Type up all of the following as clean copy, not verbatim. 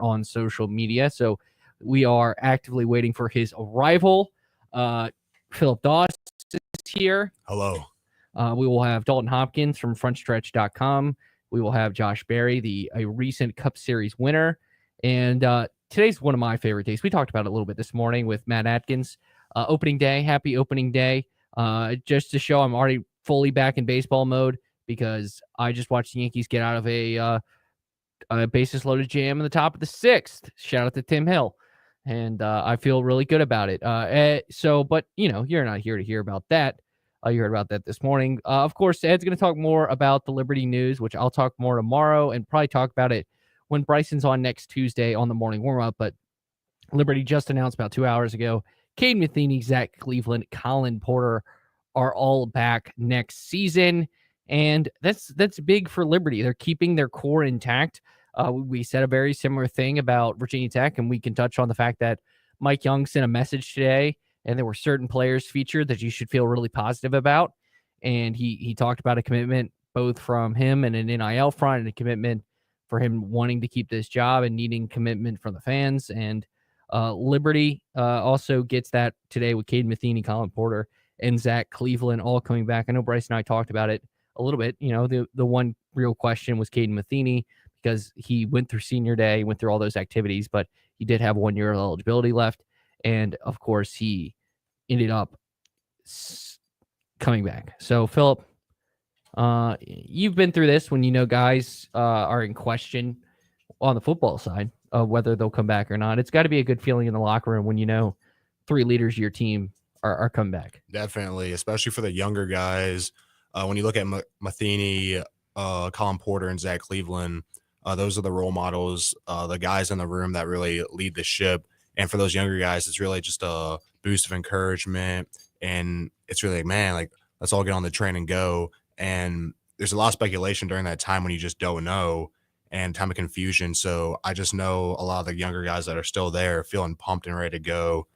on social media. So we are actively waiting for his arrival. Philip Doss is here. Hello. We will have Dalton Hopkins from frontstretch.com. We will have Josh Berry, a recent Cup Series winner. And today's one of my favorite days. We talked about it a little bit this morning with Matt Atkins. Opening day, happy opening day. Just to show I'm already fully back in baseball mode because I just watched the Yankees get out of a bases loaded jam in the top of the 6th. Shout out to Tim Hill. And I feel really good about it. But, you're not here to hear about that. You heard about that this morning. Of course, Ed's going to talk more about the Liberty news, which I'll talk more tomorrow and probably talk about it when Bryson's on next Tuesday on the morning warm-up. But Liberty just announced about 2 hours ago, Cade Matheny, Zach Cleveland, Colin Porter are all back next season. And that's big for Liberty. They're keeping their core intact. We said a very similar thing about Virginia Tech, and we can touch on the fact that Mike Young sent a message today, and there were certain players featured that you should feel really positive about. And he talked about a commitment both from him and an NIL front, and a commitment for him wanting to keep this job and needing commitment from the fans. And Liberty also gets that today with Cade Matheny, Colin Porter, and Zach Cleveland all coming back. I know Bryce and I talked about it a little bit. The one real question was Cade Matheny because he went through senior day, went through all those activities, but he did have 1 year of eligibility left. And, of course, he ended up coming back. So, Philip, you've been through this when guys are in question on the football side of whether they'll come back or not. It's got to be a good feeling in the locker room when 3 leaders of your team are coming back. Definitely, especially for the younger guys. When you look at Matheny, Colin Porter, and Zach Cleveland, those are the role models, the guys in the room that really lead the ship. And for those younger guys, it's really just a boost of encouragement. And it's really let's all get on the train and go. And there's a lot of speculation during that time when you just don't know, and time of confusion. So I just know a lot of the younger guys that are still there feeling pumped and ready to go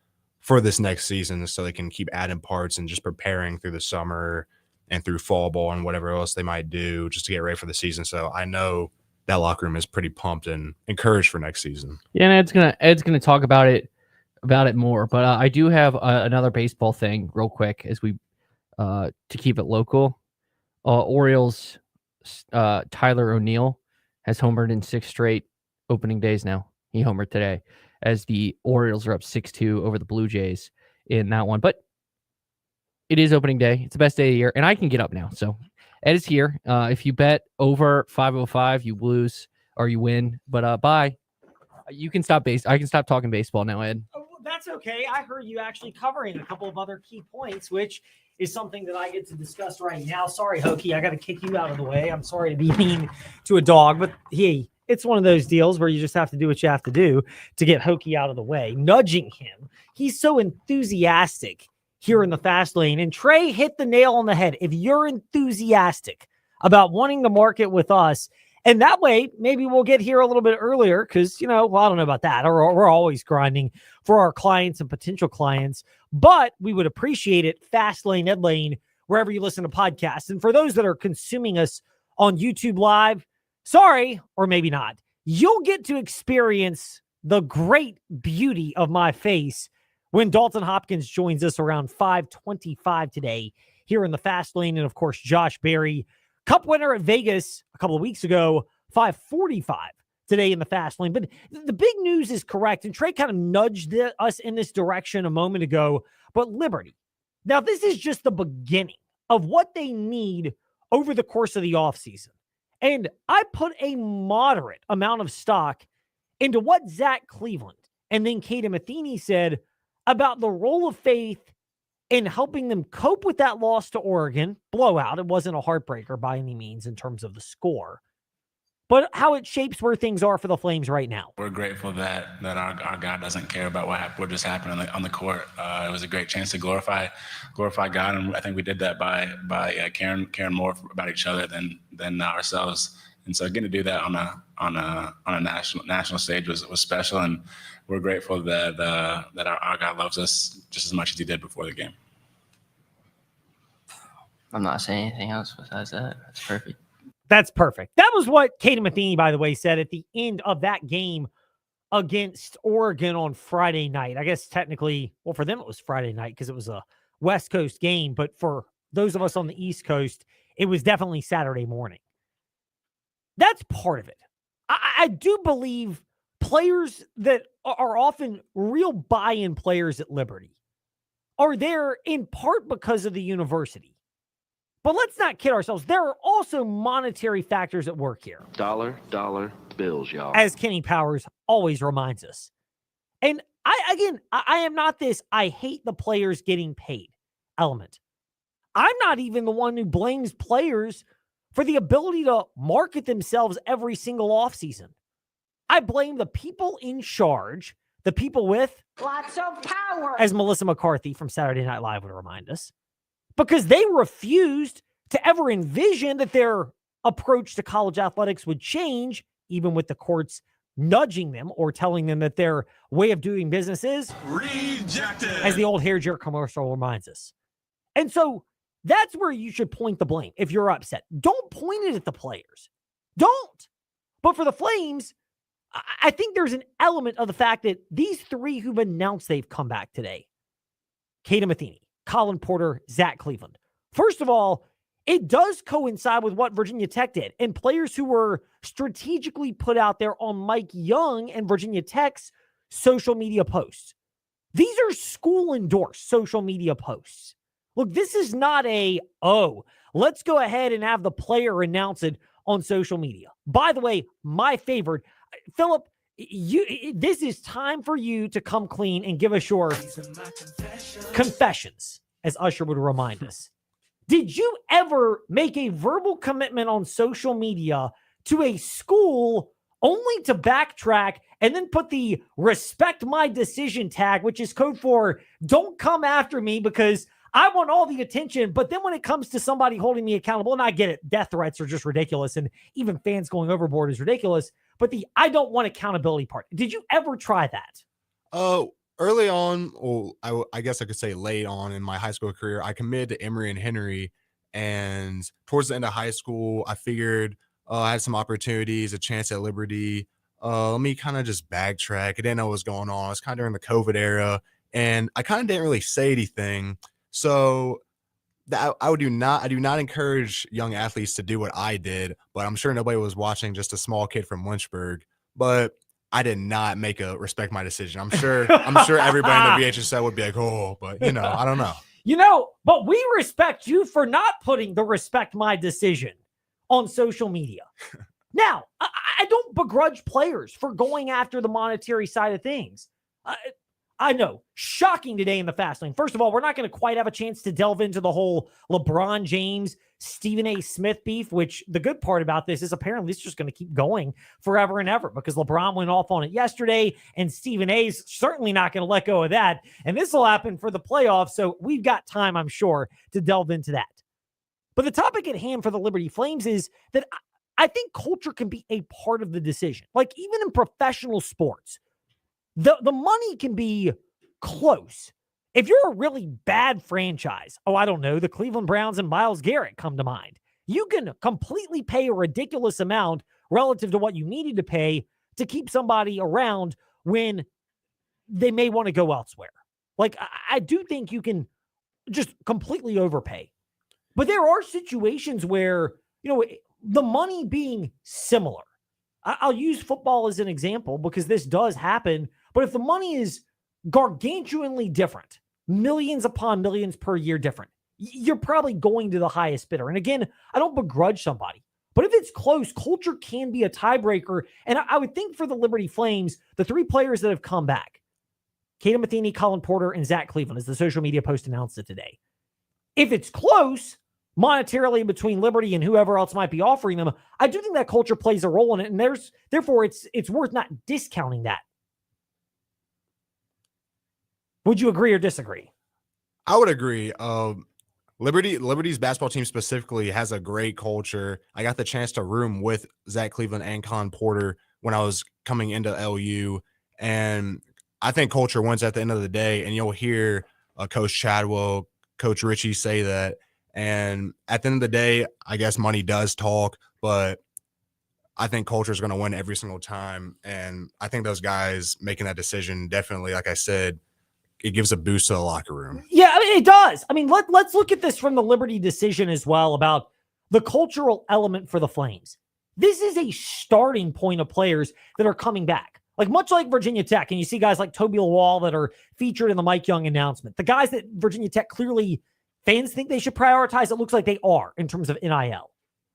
for this next season so they can keep adding parts and just preparing through the summer and through fall ball and whatever else they might do just to get ready for the season. So I know that locker room is pretty pumped and encouraged for next season. Yeah, and Ed's gonna talk about it more. But I do have another baseball thing real quick as we to keep it local. Orioles Tyler O'Neill has homered in 6 straight opening days now. He homered today as the Orioles are up 6-2 over the Blue Jays in that one. But it is opening day. It's the best day of the year, and I can get up now. So Ed is here. If you bet over 505, you lose or you win. But bye. You can stop I can stop talking baseball now, Ed. Oh, well, that's okay. I heard you actually covering a couple of other key points, which is something that I get to discuss right now. Sorry, Hokie, I got to kick you out of the way. I'm sorry to be mean to a dog, but hey, it's one of those deals where you just have to do what you have to do to get Hokie out of the way. Nudging him. He's so enthusiastic here in the fast lane. And Trey hit the nail on the head. If you're enthusiastic about wanting to market with us, and that way, maybe we'll get here a little bit earlier because, I don't know about that. Or we're always grinding for our clients and potential clients. But we would appreciate it. Fast Lane, Ed Lane, wherever you listen to podcasts. And for those that are consuming us on YouTube Live, sorry, or maybe not, you'll get to experience the great beauty of my face when Dalton Hopkins joins us around 5:25 today here in the Fast Lane. And, of course, Josh Berry, Cup winner at Vegas a couple of weeks ago, 5:45 today in the Fast Lane. But the big news is correct, and Trey kind of nudged us in this direction a moment ago. But Liberty, now this is just the beginning of what they need over the course of the offseason. And I put a moderate amount of stock into what Zach Cleveland and then Cade Matheny said about the role of faith in helping them cope with that loss to Oregon. Blowout. It wasn't a heartbreaker by any means in terms of the score, but how it shapes where things are for the Flames right now. We're grateful that our God doesn't care about what just happened on the court. It was a great chance to glorify God, and I think we did that by caring more about each other than ourselves. And so getting to do that on a national stage was special, and we're grateful that our God loves us just as much as He did before the game. I'm not saying anything else besides that. That's perfect. That's perfect. That was what Cade Matheny, by the way, said at the end of that game against Oregon on Friday night. I guess technically, well, for them it was Friday night because it was a West Coast game, but for those of us on the East Coast, it was definitely Saturday morning. That's part of it. I do believe players that are often real buy-in players at Liberty are there in part because of the university. But let's not kid ourselves. There are also monetary factors at work here. Dollar bills, y'all. As Kenny Powers always reminds us. And I am not this I hate the players getting paid element. I'm not even the one who blames players for the ability to market themselves every single offseason. I blame the people in charge, the people with lots of power, as Melissa McCarthy from Saturday Night Live would remind us, because they refused to ever envision that their approach to college athletics would change, even with the courts nudging them or telling them that their way of doing business is rejected, as the old hair jerk commercial reminds us. And so that's where you should point the blame if you're upset. Don't point it at the players. Don't. But for the Flames, I think there's an element of the fact that these three who've announced they've come back today, Kaden Matheny, Colin Porter, Zach Cleveland. First of all, it does coincide with what Virginia Tech did and players who were strategically put out there on Mike Young and Virginia Tech's social media posts. These are school-endorsed social media posts. Look, this is not let's go ahead and have the player announce it on social media. By the way, my favorite, Philip, this is time for you to come clean and give us your confessions, as Usher would remind us. Did you ever make a verbal commitment on social media to a school only to backtrack and then put the respect my decision tag, which is code for don't come after me because I want all the attention, but then when it comes to somebody holding me accountable, and I get it, death threats are just ridiculous, and even fans going overboard is ridiculous, but the I don't want accountability part. Did you ever try that? Early on, or I guess I could say late on in my high school career, I committed to Emory and Henry, and towards the end of high school, I figured I had some opportunities, a chance at Liberty. Let me kind of just backtrack. I didn't know what was going on. It was kind of during the COVID era, and I kind of didn't really say anything. So I do not encourage young athletes to do what I did, but I'm sure nobody was watching, just a small kid from Lynchburg. But I did not make a respect my decision. I'm sure everybody in the VHSL would be like, but I don't know. But we respect you for not putting the respect my decision on social media. Now, I don't begrudge players for going after the monetary side of things. I know, shocking today in the fast lane. First of all, we're not going to quite have a chance to delve into the whole LeBron James, Stephen A. Smith beef, which the good part about this is apparently it's just going to keep going forever and ever because LeBron went off on it yesterday and Stephen A's certainly not going to let go of that. And this will happen for the playoffs. So we've got time, I'm sure, to delve into that. But the topic at hand for the Liberty Flames is that I think culture can be a part of the decision. Like even in professional sports, the money can be close. If you're a really bad franchise, I don't know, the Cleveland Browns and Myles Garrett come to mind. You can completely pay a ridiculous amount relative to what you needed to pay to keep somebody around when they may want to go elsewhere. Like, I do think you can just completely overpay. But there are situations where, the money being similar. I'll use football as an example because this does happen. But if the money is gargantuanly different, millions upon millions per year different, you're probably going to the highest bidder. And again, I don't begrudge somebody. But if it's close, culture can be a tiebreaker. And I would think for the Liberty Flames, the three players that have come back, Kaden Matheny, Colin Porter, and Zach Cleveland, as the social media post announced it today. If it's close, monetarily between Liberty and whoever else might be offering them, I do think that culture plays a role in it. And therefore it's worth not discounting that. Would you agree or disagree? I would agree. Liberty's basketball team specifically has a great culture. I got the chance to room with Zach Cleveland and Colin Porter when I was coming into LU. And I think culture wins at the end of the day. And you'll hear Coach Chadwell, Coach Ritchie say that. And at the end of the day, I guess money does talk. But I think culture is going to win every single time. And I think those guys making that decision definitely, like I said, it gives a boost to the locker room. Yeah, I mean, it does. I mean, let's look at this from the Liberty decision as well about the cultural element for the Flames. This is a starting point of players that are coming back. Like much like Virginia Tech, and you see guys like Toby Lawal that are featured in the Mike Young announcement. The guys that Virginia Tech clearly fans think they should prioritize, it looks like they are in terms of NIL.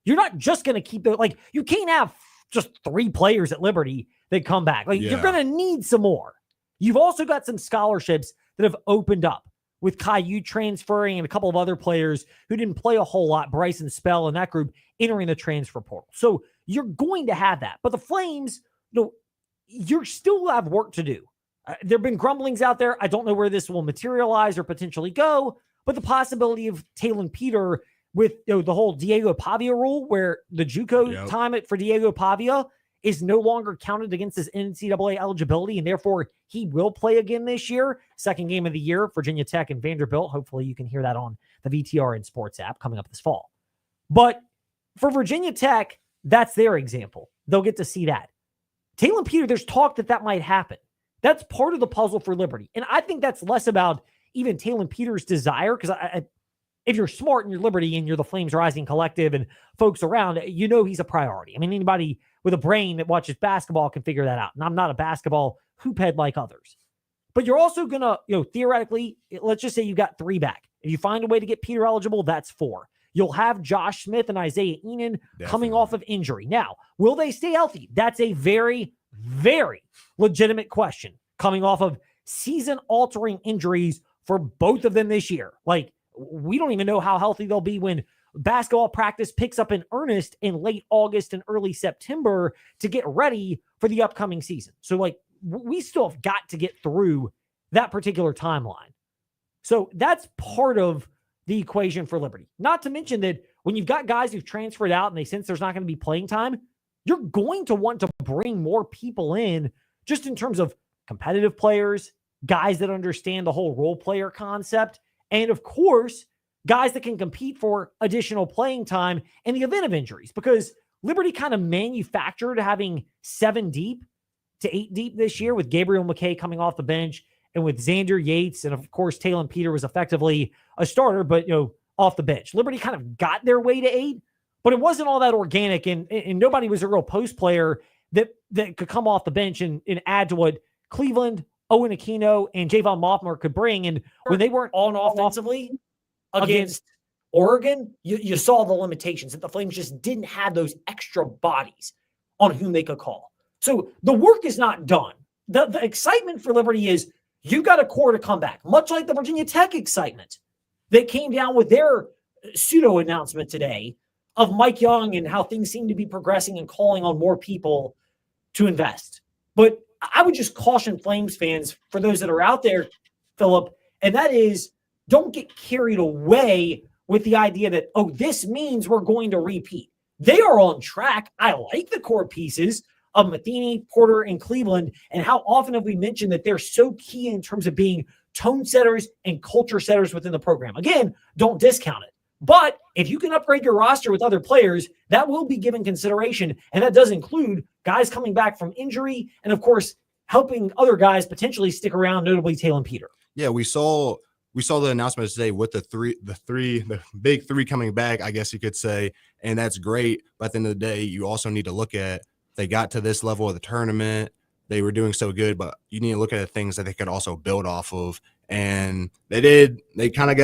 You're not just going to keep it, like you can't have just 3 players at Liberty that come back. Like you're going to need some more. You've also got some scholarships that have opened up with Caillou transferring and a couple of other players who didn't play a whole lot, Bryson Spell and that group entering the transfer portal. So you're going to have that. But the Flames, you still have work to do. There have been grumblings out there. I don't know where this will materialize or potentially go, but the possibility of Talon Peter with the whole Diego Pavia rule where the JUCO time for Diego Pavia is no longer counted against his NCAA eligibility, and therefore he will play again this year. Second game of the year, Virginia Tech and Vanderbilt. Hopefully you can hear that on the VTR and Sports app coming up this fall. But for Virginia Tech, that's their example. They'll get to see that. Talon Peter, there's talk that might happen. That's part of the puzzle for Liberty. And I think that's less about even Talon Peter's desire, because if you're smart and you're Liberty and you're the Flames Rising Collective and folks around, he's a priority. I mean, anybody with a brain that watches basketball can figure that out. And I'm not a basketball hoophead like others. But you're also going to, theoretically, let's just say you got 3 back. If you find a way to get Peter eligible, that's 4. You'll have Josh Smith and Isaiah Enan coming off of injury. Now, will they stay healthy? That's a very, very legitimate question coming off of season-altering injuries for both of them this year. Like, we don't even know how healthy they'll be when basketball practice picks up in earnest in late August and early September to get ready for the upcoming season. So, like, we still have got to get through that particular timeline. So that's part of the equation for Liberty. Not to mention that when you've got guys who've transferred out and they sense there's not going to be playing time, you're going to want to bring more people in just in terms of competitive players, guys that understand the whole role player concept, and of course, guys that can compete for additional playing time in the event of injuries, because Liberty kind of manufactured having 7 deep to 8 deep this year with Gabriel McKay coming off the bench and with Xander Yates. And of course, Talon Peter was effectively a starter, but off the bench. Liberty kind of got their way to 8, but it wasn't all that organic. And nobody was a real post player that could come off the bench and add to what Cleveland, Owen Aquino, and Javon Moffmer could bring. And when they weren't on offensively against Oregon, you saw the limitations that the Flames just didn't have those extra bodies on whom they could call. So the work is not done. The excitement for Liberty is you've got a core to come back, much like the Virginia Tech excitement that came down with their pseudo announcement today of Mike Young and how things seem to be progressing and calling on more people to invest. But I would just caution Flames fans, for those that are out there, Philip, and that is, don't get carried away with the idea that, this means we're going to repeat. They are on track. I like the core pieces of Matheny, Porter, and Cleveland, and how often have we mentioned that they're so key in terms of being tone setters and culture setters within the program. Again, don't discount it. But if you can upgrade your roster with other players, that will be given consideration, and that does include guys coming back from injury and, of course, helping other guys potentially stick around, notably Talon Peter. Yeah, we saw the announcement today with the big 3 coming back, I guess you could say, and that's great. But at the end of the day, you also need to look at, they got to this level of the tournament, they were doing so good, but you need to look at the things that they could also build off of. And they did. They could have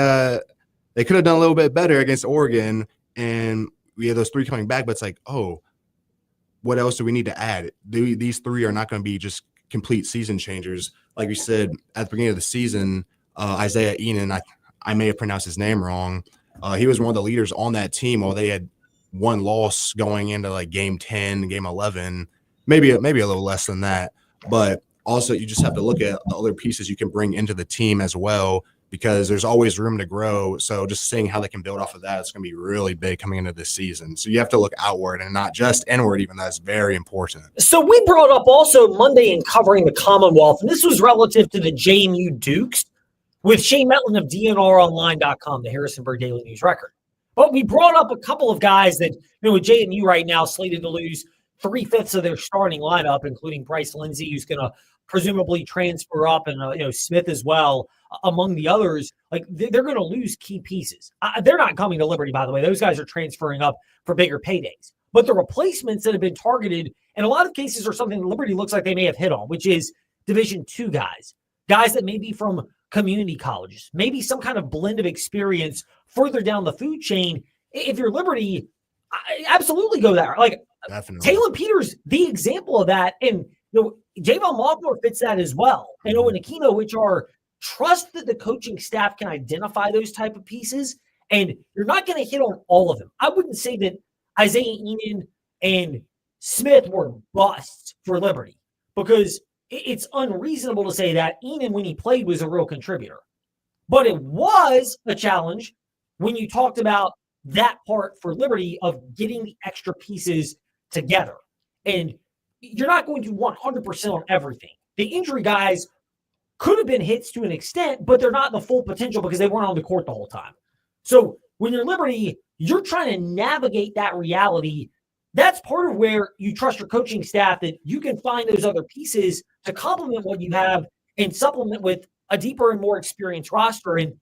done a little bit better against Oregon, and we have those 3 coming back, but it's like, what else do we need to add? These 3 are not going to be just complete season changers. Like we said at the beginning of the season, Isaiah Enan, I may have pronounced his name wrong. He was one of the leaders on that team, while they had 1 loss going into like game 10, game 11, maybe a little less than that. But also you just have to look at the other pieces you can bring into the team as well, because there's always room to grow. So just seeing how they can build off of that, it's going to be really big coming into this season. So you have to look outward and not just inward, even. That's very important. So we brought up also Monday in covering the Commonwealth, and this was relative to the JMU Dukes with Shane Metlin of DNRonline.com, the Harrisonburg Daily News Record. But we brought up a couple of guys that, with JMU right now slated to lose 3/5 of their starting lineup, including Bryce Lindsey, who's going to presumably transfer up, and Smith as well, among the others. Like they're going to lose key pieces. They're not coming to Liberty, by the way. Those guys are transferring up for bigger paydays. But the replacements that have been targeted, in a lot of cases, are something that Liberty looks like they may have hit on, which is Division II guys that may be from community colleges, maybe some kind of blend of experience further down the food chain. If you're Liberty, absolutely go there. Like Definitely. Taylor Peters, the example of that, and Javon Lawmore fits that as well. And Owen Aquino, which are trust that the coaching staff can identify those type of pieces, and you're not going to hit on all of them. I wouldn't say that Isaiah Enan and Smith were busts for Liberty, because it's unreasonable to say that. Enan, when he played, was a real contributor. But it was a challenge when you talked about that part for Liberty of getting the extra pieces together. And you're not going to 100% on everything. The injury guys could have been hits to an extent, but they're not the full potential because they weren't on the court the whole time. So when you're Liberty, you're trying to navigate that reality. That's part of where you trust your coaching staff that you can find those other pieces to complement what you have and supplement with a deeper and more experienced roster. And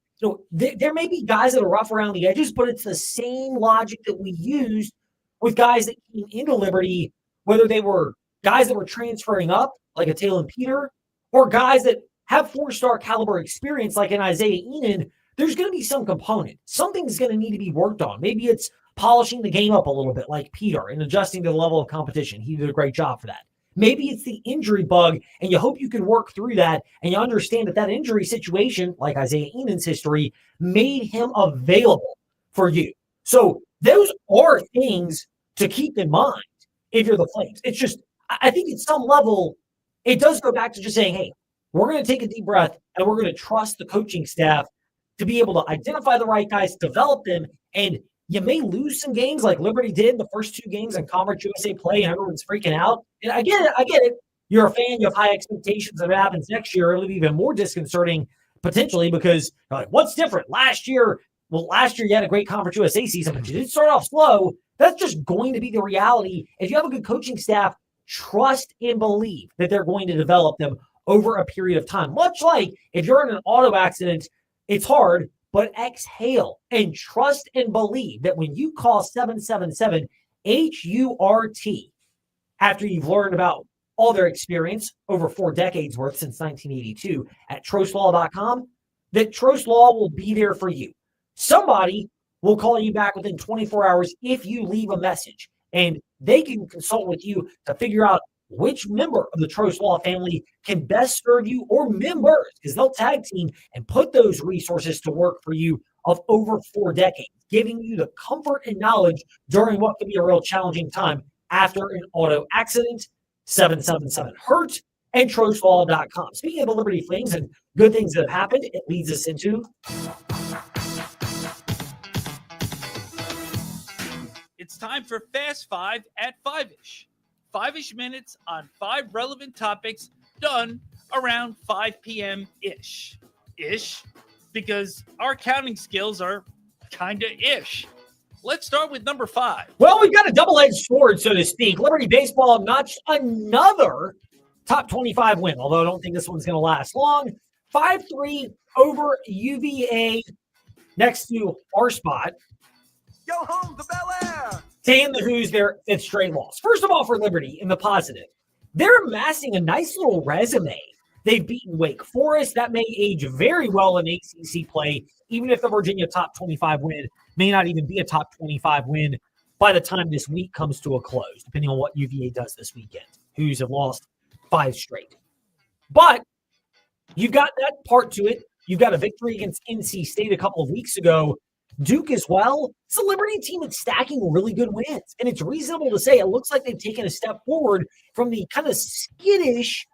there may be guys that are rough around the edges, but it's the same logic that we used with guys that came into Liberty, whether they were guys that were transferring up, like a Taylor Peter, or guys that have 4-star caliber experience, like an Isaiah Enan. There's going to be some component. Something's going to need to be worked on. Maybe it's polishing the game up a little bit, like Peter, and adjusting to the level of competition. He did a great job for that. Maybe it's the injury bug, and you hope you can work through that, and you understand that injury situation, like Isaiah Enan's history, made him available for you. So those are things to keep in mind if you're the Flames. It's just, I think at some level, it does go back to just saying, hey, we're going to take a deep breath, and we're going to trust the coaching staff to be able to identify the right guys, develop them, and you may lose some games like Liberty did the first 2 games in Conference USA play, and everyone's freaking out. And I get it. You're a fan. You have high expectations of what happens next year. It'll be even more disconcerting potentially because you're like, what's different? Last year you had a great Conference USA season, but you did start off slow. That's just going to be the reality. If you have a good coaching staff, trust and believe that they're going to develop them over a period of time. Much like if you're in an auto accident, it's hard, but exhale and trust and believe that when you call 777 HURT after you've learned about all their experience over 4 decades worth since 1982 at trostlaw.com, that Trost Law will be there for you. Somebody will call you back within 24 hours if you leave a message, and they can consult with you to figure out which member of the Trost Law family can best serve you, or members, because they'll tag team and put those resources to work for you of over 4 decades, giving you the comfort and knowledge during what could be a real challenging time after an auto accident. 777-HURT and TrostLaw.com. Speaking of the Liberty Flames and good things that have happened, it leads us into it's time for Fast 5 at 5-ish. 5-ish minutes on 5 relevant topics done around 5 p.m.-ish. Ish, because our counting skills are kind of ish. Let's start with number 5. Well, we've got a double-edged sword, so to speak. Liberty Baseball notched another top 25 win, although I don't think this one's going to last long. 5-3 over UVA next to our spot. Go home to Bel Air! Saying the Who's their 5th straight loss. First of all, for Liberty, in the positive, they're amassing a nice little resume. They've beaten Wake Forest. That may age very well in ACC play, even if the Virginia top 25 win may not even be a top 25 win by the time this week comes to a close, depending on what UVA does this weekend. Who's have lost 5 straight. But you've got that part to it. You've got a victory against NC State a couple of weeks ago. Duke as well. It's a Liberty team that's stacking really good wins. And it's reasonable to say it looks like they've taken a step forward from the kind of skittish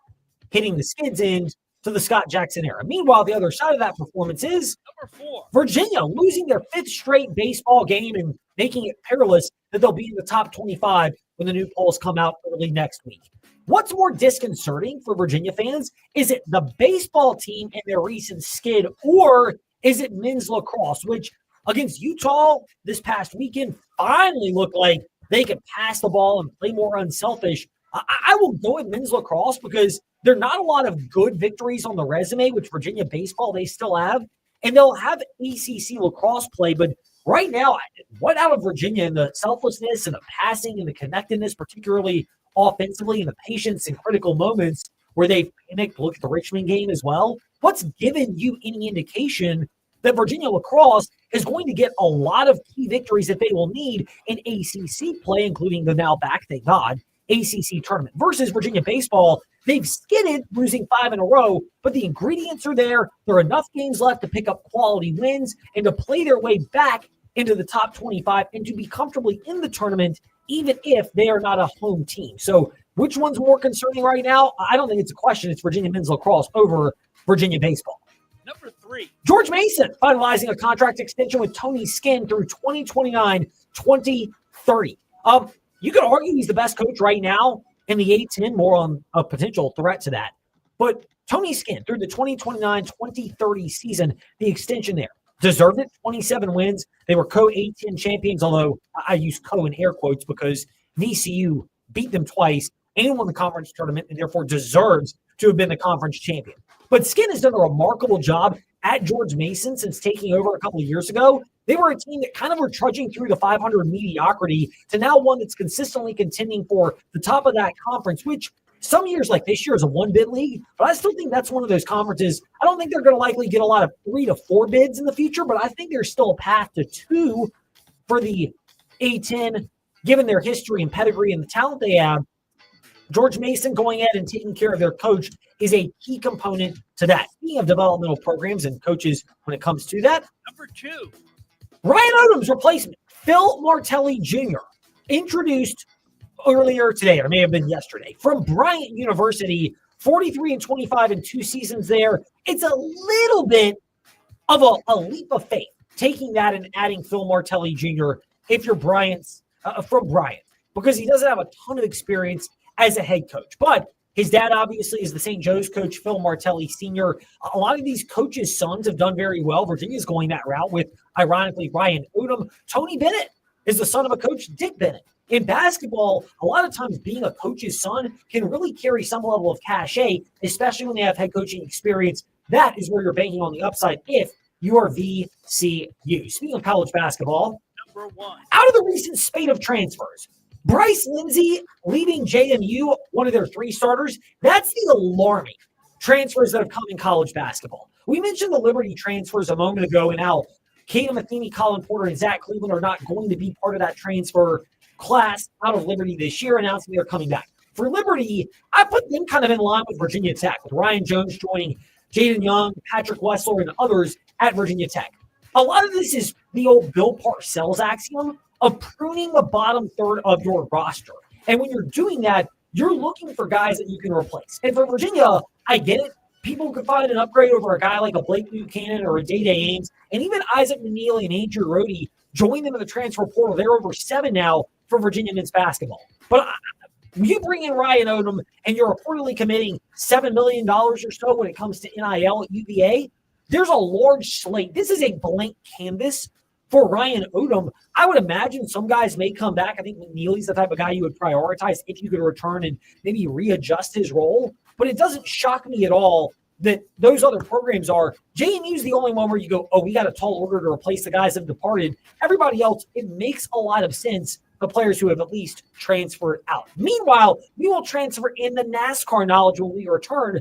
hitting the skids end to the Scott Jackson era. Meanwhile, the other side of that performance is Number 4. Virginia losing their 5th straight baseball game and making it perilous that they'll be in the top 25 when the new polls come out early next week. What's more disconcerting for Virginia fans? Is it the baseball team and their recent skid, or is it men's lacrosse, which against Utah this past weekend finally looked like they can pass the ball and play more unselfish. I will go with men's lacrosse because there are not a lot of good victories on the resume, which Virginia baseball they still have, and they'll have ACC lacrosse play. But right now, what out of Virginia and the selflessness and the passing and the connectedness, particularly offensively, and the patience in critical moments where they panicked. Look at the Richmond game as well. What's given you any indication that Virginia lacrosse is going to get a lot of key victories that they will need in ACC play, including the now back, thank God, ACC tournament versus Virginia baseball? They've skidded, losing 5 in a row, but the ingredients are there. There are enough games left to pick up quality wins and to play their way back into the top 25 and to be comfortably in the tournament, even if they are not a home team. So which one's more concerning right now? I don't think it's a question. It's Virginia men's lacrosse over Virginia baseball. Number 3. George Mason finalizing a contract extension with Tony Skinn through 2029, 2030. You could argue he's the best coach right now in the A-10, more on a potential threat to that. But Tony Skinn, through the 2029-2030 season, the extension there, deserved it. 27 wins. They were co-A-10 champions, although I use co in air quotes because VCU beat them twice and won the conference tournament and therefore deserves to have been the conference champion. But Skinn has done a remarkable job at George Mason since taking over a couple of years ago. They were a team that kind of were trudging through the 500 mediocrity to now one that's consistently contending for the top of that conference, which some years like this year is a 1-bid league, but I still think that's one of those conferences. I don't think they're going to likely get a lot of 3 to 4 bids in the future, but I think there's still a path to 2 for the A-10, given their history and pedigree and the talent they have. George Mason going ahead and taking care of their coach is a key component to that. Speaking of developmental programs and coaches when it comes to that. Number 2. Ryan Odom's replacement, Phil Martelli Jr., introduced earlier today, or it may have been yesterday, from Bryant University, 43-25 in 2 seasons there. It's a little bit of a leap of faith, taking that and adding Phil Martelli Jr. if you're Bryant's from Bryant, because he doesn't have a ton of experience as a head coach. But his dad obviously is the St. Joe's coach, Phil Martelli Sr. A lot of these coaches' sons have done very well. Virginia's going that route with, ironically, Ryan Odom. Tony Bennett is the son of a coach, Dick Bennett. In basketball, a lot of times being a coach's son can really carry some level of cachet, especially when they have head coaching experience. That is where you're banking on the upside if you are VCU. Speaking of college basketball, Number 1. out of the recent spate of transfers, Bryce Lindsey leaving JMU, one of their 3 starters. That's the alarming transfers that have come in college basketball. We mentioned the Liberty transfers a moment ago and how Kaden Matheny, Colin Porter, and Zach Cleveland are not going to be part of that transfer class out of Liberty this year, announcing they're coming back. For Liberty, I put them kind of in line with Virginia Tech, with Ryan Jones joining Jaden Young, Patrick Wessler, and others at Virginia Tech. A lot of this is the old Bill Parcells axiom of pruning the bottom third of your roster. And when you're doing that, you're looking for guys that you can replace. And for Virginia, I get it. People could find an upgrade over a guy like a Blake Buchanan or a Day-Day Ames, and even Isaac McNeely and Andrew Rohde joined them in the transfer portal. They're over 7 now for Virginia men's basketball. But you bring in Ryan Odom, and you're reportedly committing $7 million or so when it comes to NIL at UVA. There's a large slate. This is a blank canvas for Ryan Odom. I would imagine some guys may come back. I think McNeely's the type of guy you would prioritize if you could return and maybe readjust his role. But it doesn't shock me at all that those other programs are. JMU's the only one where you go, oh, we got a tall order to replace the guys that have departed. Everybody else, it makes a lot of sense, the players who have at least transferred out. Meanwhile, we will transfer in the NASCAR knowledge when we return.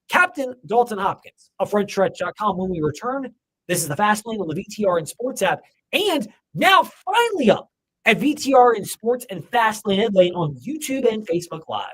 Captain Dalton Hopkins of FrontStretch.com when we return. This is the Fast Lane on the VTR and Sports app. And now finally up at VTR and Sports and Fast Lane Ed Lane on YouTube and Facebook Live.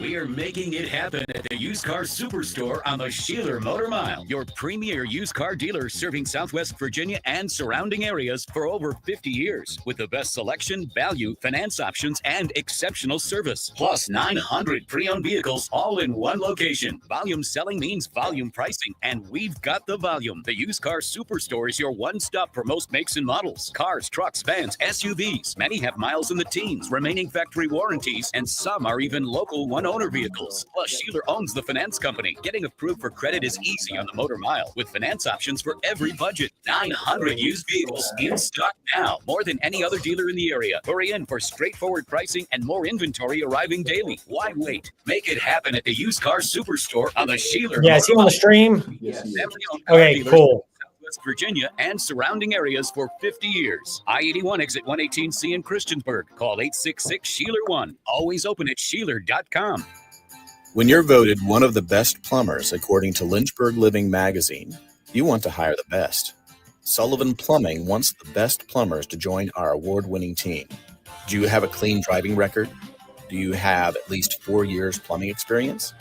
We are making it happen at the Used Car Superstore on the Sheeler Motor Mile, your premier used car dealer serving Southwest Virginia and surrounding areas for over 50 years with the best selection, value, finance options, and exceptional service. Plus 900 pre-owned vehicles all in one location. Volume selling means volume pricing, and we've got the volume. The Used Car Superstore is your one-stop for most makes and models. Cars, trucks, vans, SUVs. Many have miles in the teens, remaining factory warranties, and some are even local one one-owner vehicles. Plus, Sheeler owns the finance company. Getting approved for credit is easy on the Motor Mile with finance options for every budget. 900 used vehicles in stock now. More than any other dealer in the area. Hurry in for straightforward pricing and more inventory arriving daily. Why wait? Make it happen at the Used Car Superstore on the Sheeler. Yeah, is he on the stream? Yes. Okay, cool. West Virginia and surrounding areas for 50 years. I-81 exit 118C in Christiansburg. Call 866-SHEELER1. Always open at Sheeler.com. When you're voted one of the best plumbers according to Lynchburg Living magazine, you want to hire the best. Sullivan Plumbing wants the best plumbers to join our award-winning team. Do you have a clean driving record? Do you have at least 4 years plumbing experience?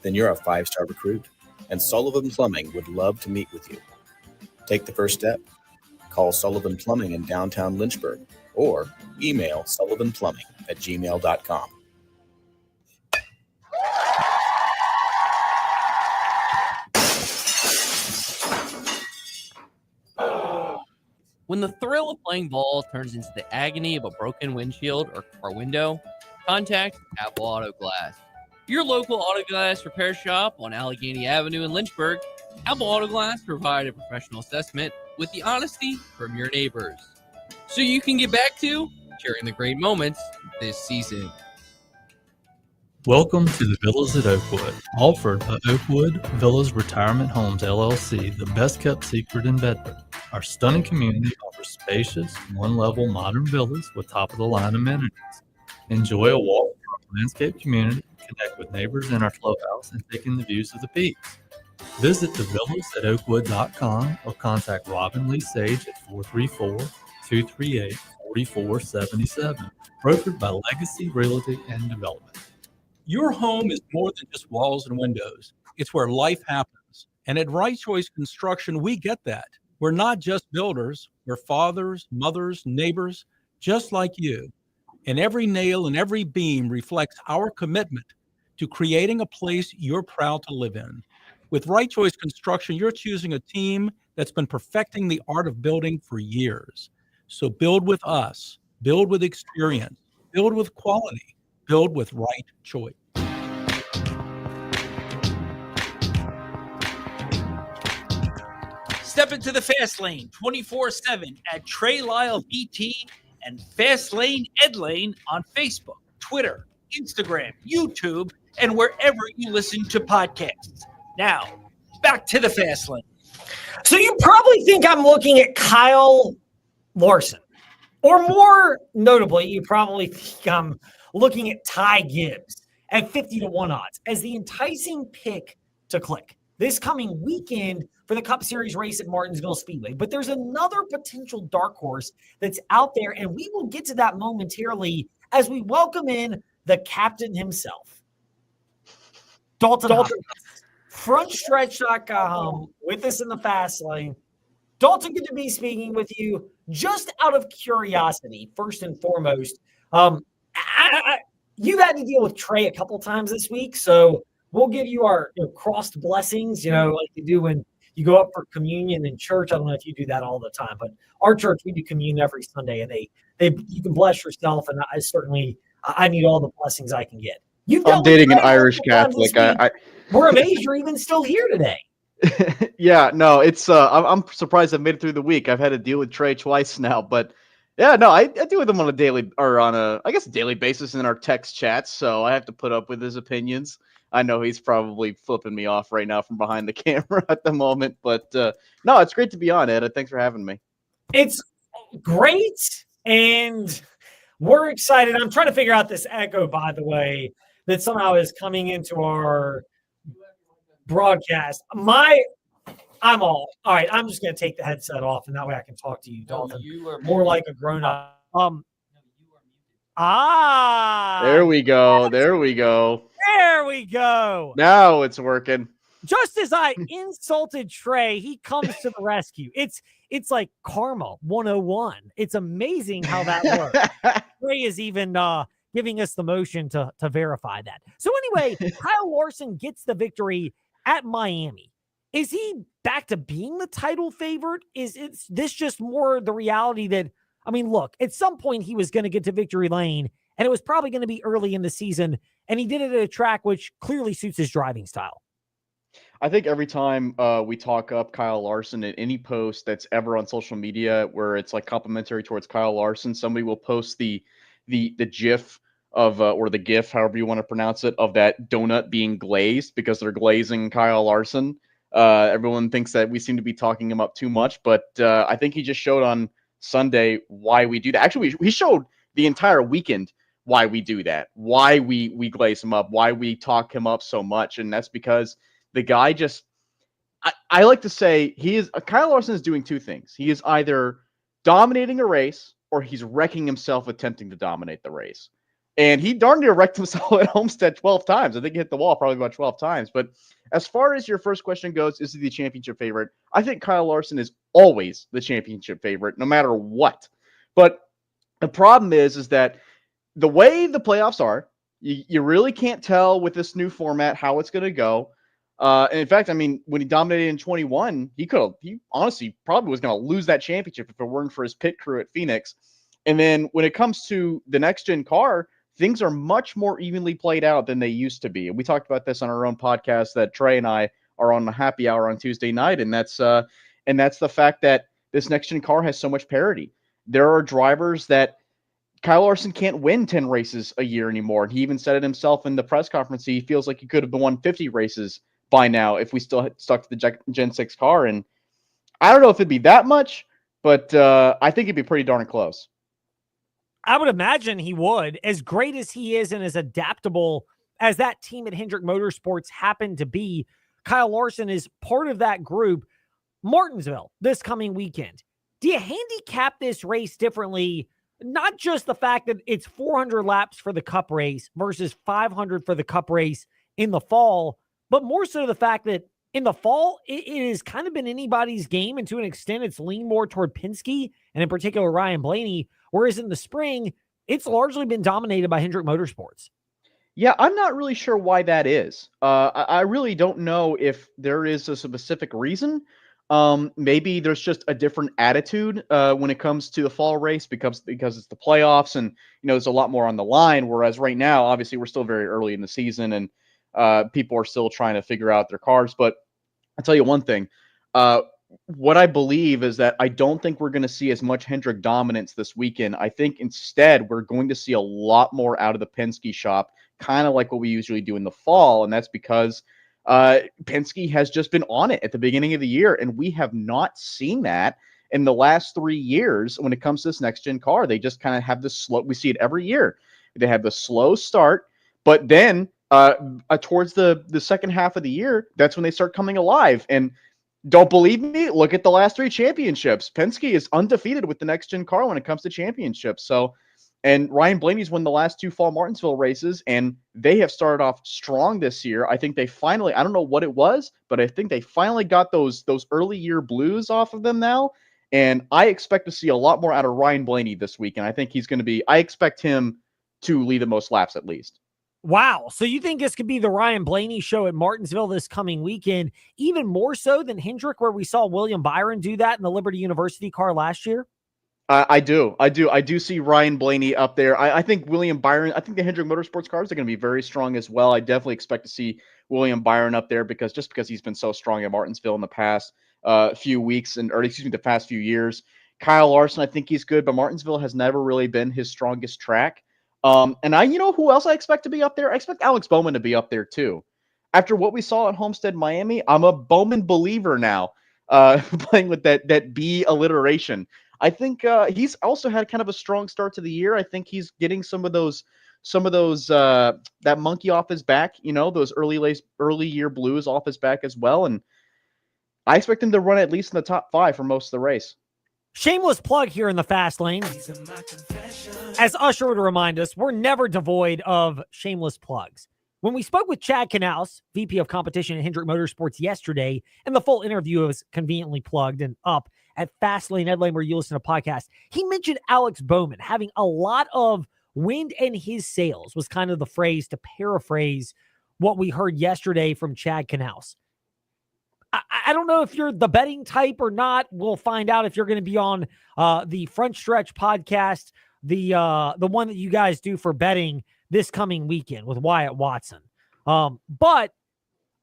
Then you're a 5-star recruit, and Sullivan Plumbing would love to meet with you. Take the first step. Call Sullivan Plumbing in downtown Lynchburg or email sullivanplumbing@gmail.com. When the thrill of playing ball turns into the agony of a broken windshield or car window, contact Apple Auto Glass. Your local auto glass repair shop on Allegheny Avenue in Lynchburg. Apple Auto Glass provide a professional assessment with the honesty from your neighbors, so you can get back to sharing the great moments this season. Welcome to the Villas at Oakwood, offered by Oakwood Villas Retirement Homes, LLC, the best kept secret in Bedford. Our stunning community offers spacious, one-level modern villas with top-of-the-line amenities. Enjoy a walk through our landscape community, connect with neighbors in our clubhouse, and take in the views of the peaks. Visit thevillas@oakwood.com or contact Robin Lee Sage at 434-238-4477. Brokered by Legacy Realty and Development. Your home is more than just walls and windows. It's where life happens. And at Right Choice Construction, we get that. We're not just builders. We're fathers, mothers, neighbors, just like you. And every nail and every beam reflects our commitment to creating a place you're proud to live in. With Right Choice Construction, you're choosing a team that's been perfecting the art of building for years. So build with us, build with experience, build with quality, build with Right Choice. Step into the fast lane 24/7 at Trey Lyle VT and Fast Lane Ed Lane on Facebook, Twitter, Instagram, YouTube, and wherever you listen to podcasts. Now, back to the fast lane. So you probably think I'm looking at Kyle Larson. Or more notably, you probably think I'm looking at Ty Gibbs at 50-1 odds as the enticing pick to click this coming weekend for the Cup Series race at Martinsville Speedway. But there's another potential dark horse that's out there, and we will get to that momentarily as we welcome in the captain himself, Dalton. Frontstretch.com with us in the fast lane. Dalton, good to be speaking with you. Just out of curiosity, first and foremost, you've had to deal with Trey a couple times this week, so we'll give you our crossed blessings, like you do when you go up for communion in church. I don't know if you do that all the time, but our church, we do communion every Sunday, and you can bless yourself, and I need all the blessings I can get. I'm dating an Irish Catholic. We're amazed you're even still here today. Yeah, no, it's I'm surprised I made it through the week. I've had to deal with Trey twice now, but yeah, no, I deal with him on a daily basis in our text chats, so I have to put up with his opinions. I know he's probably flipping me off right now from behind the camera at the moment, but no, it's great to be on, Ed. Thanks for having me. It's great, and we're excited. I'm trying to figure out this echo, by the way, that somehow is coming into our broadcast. I'm all right. I'm just going to take the headset off, and that way I can talk to you, Dalton. You are more like a grown-up. There we go. There we go. Now it's working. Just as I insulted Trey, he comes to the rescue. It's like karma 101. It's amazing how that works. Trey is even giving us the motion to verify that. So anyway, Kyle Larson gets the victory at Miami. Is he back to being the title favorite? Is this just more the reality that, look, at some point he was going to get to victory lane And it was probably going to be early in the season, and he did it at a track which clearly suits his driving style. I think every time we talk up Kyle Larson in any post that's ever on social media where it's like complimentary towards Kyle Larson, somebody will post the GIF of or the GIF, however you want to pronounce it, of that donut being glazed because they're glazing Kyle Larson. Everyone thinks that we seem to be talking him up too much, but I think he just showed on Sunday why we do that. Actually, he showed the entire weekend why we do that, why we glaze him up, why we talk him up so much, and that's because the guy just, I like to say Kyle Larson is doing two things. He is either dominating a race or he's wrecking himself attempting to dominate the race. And he darn near wrecked himself at Homestead 12 times. I think he hit the wall probably about 12 times. But as far as your first question goes, is he the championship favorite? I think Kyle Larson is always the championship favorite, no matter what. But the problem is that the way the playoffs are, you really can't tell with this new format how it's going to go. And in fact, I mean, when he dominated in 21, he honestly probably was going to lose that championship if it weren't for his pit crew at Phoenix. And then when it comes to the next gen car, things are much more evenly played out than they used to be. And we talked about this on our own podcast that Trey and I are on the happy hour on Tuesday night. And that's the fact that this next gen car has so much parity. There are drivers that Kyle Larson can't win 10 races a year anymore. And he even said it himself in the press conference. He feels like he could have won 50 races by now if we still had stuck to the Gen 6 car. And I don't know if it'd be that much, but I think it'd be pretty darn close. I would imagine he would. As great as he is and as adaptable as that team at Hendrick Motorsports happened to be, Kyle Larson is part of that group. Martinsville this coming weekend. Do you handicap this race differently? Not just the fact that it's 400 laps for the Cup race versus 500 for the Cup race in the fall, but more so the fact that in the fall, it has kind of been anybody's game, and to an extent, it's leaned more toward Penske, and in particular, Ryan Blaney, whereas in the spring, it's largely been dominated by Hendrick Motorsports. Yeah, I'm not really sure why that is. I really don't know if there is a specific reason. Maybe there's just a different attitude when it comes to the fall race because it's the playoffs and there's a lot more on the line. Whereas right now, obviously, we're still very early in the season and people are still trying to figure out their cars. But I'll tell you one thing. What I believe is that I don't think we're going to see as much Hendrick dominance this weekend. I think instead we're going to see a lot more out of the Penske shop, kind of like what we usually do in the fall. And that's because Penske has just been on it at the beginning of the year, and we have not seen that in the last 3 years when it comes to this next-gen car. They just kind of have this slow – we see it every year. They have the slow start, but then towards the second half of the year, that's when they start coming alive. And don't believe me? Look at the last 3 championships. Penske is undefeated with the next-gen car when it comes to championships. So – and Ryan Blaney's won the last 2 fall Martinsville races, and they have started off strong this year. I think they finally, I don't know what it was, but I think they finally got those early year blues off of them now. And I expect to see a lot more out of Ryan Blaney this week. And I think he's going to be, I expect him to lead the most laps at least. Wow. So you think this could be the Ryan Blaney show at Martinsville this coming weekend, even more so than Hendrick, where we saw William Byron do that in the Liberty University car last year? I do see Ryan Blaney up there. I think William Byron, I think the Hendrick Motorsports cars are going to be very strong as well. I definitely expect to see William Byron up there because he's been so strong at Martinsville in the past few weeks the past few years. Kyle Larson, I think he's good, but Martinsville has never really been his strongest track. And who else I expect to be up there? I expect Alex Bowman to be up there too. After what we saw at Homestead, Miami, I'm a Bowman believer now, playing with that B alliteration. I think he's also had kind of a strong start to the year. I think he's getting some of those that monkey off his back, those early year blues off his back as well. And I expect him to run at least in the top 5 for most of the race. Shameless plug here in the fast lane. As Usher would remind us, we're never devoid of shameless plugs. When we spoke with Chad Knaus, VP of Competition at Hendrick Motorsports yesterday, and the full interview is conveniently plugged and up at Fastlane Headline where you listen to podcasts, he mentioned Alex Bowman having a lot of wind in his sails was kind of the phrase to paraphrase what we heard yesterday from Chad Knaus. I don't know if you're the betting type or not. We'll find out if you're going to be on the Front Stretch podcast the one that you guys do for betting this coming weekend with Wyatt Watson. But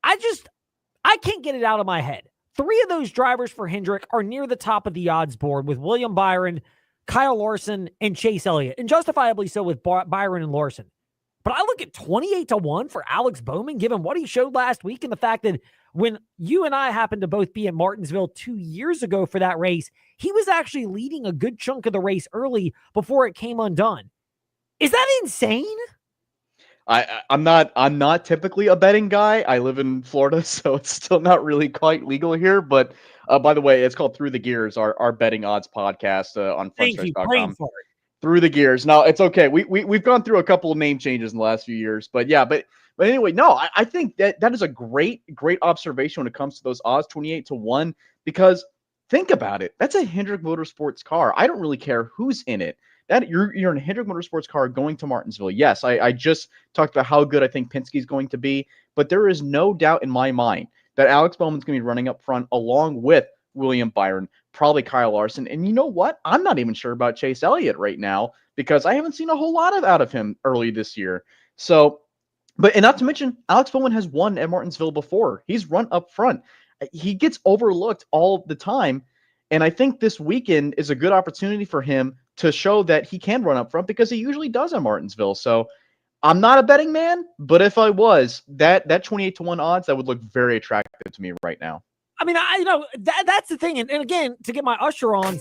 I can't get it out of my head. 3 of those drivers for Hendrick are near the top of the odds board with William Byron, Kyle Larson, and Chase Elliott, and justifiably so with Byron and Larson. But I look at 28-1 for Alex Bowman, given what he showed last week and the fact that when you and I happened to both be at Martinsville 2 years ago for that race, he was actually leading a good chunk of the race early before it came undone. Is that insane? I'm not typically a betting guy. I live in Florida, so it's still not really quite legal here. But by the way, it's called Through the Gears, our betting odds podcast on frontstretch.com. Through the Gears. Now it's okay. We've gone through a couple of name changes in the last few years, but yeah, but anyway, no, I think that is a great observation when it comes to those odds, 28-1, because think about it. That's a Hendrick Motorsports car. I don't really care who's in it. That you're in a Hendrick Motorsports car going to Martinsville. Yes, I just talked about how good I think Penske's going to be, but there is no doubt in my mind that Alex Bowman's going to be running up front along with William Byron, probably Kyle Larson. And you know what? I'm not even sure about Chase Elliott right now because I haven't seen a whole lot out of him early this year. So, and not to mention, Alex Bowman has won at Martinsville before. He's run up front. He gets overlooked all the time. And I think this weekend is a good opportunity for him to show that he can run up front because he usually does at Martinsville. So I'm not a betting man, but if I was, that 28-1 odds, that would look very attractive to me right now. I mean, that's the thing. And again, to get my usher on,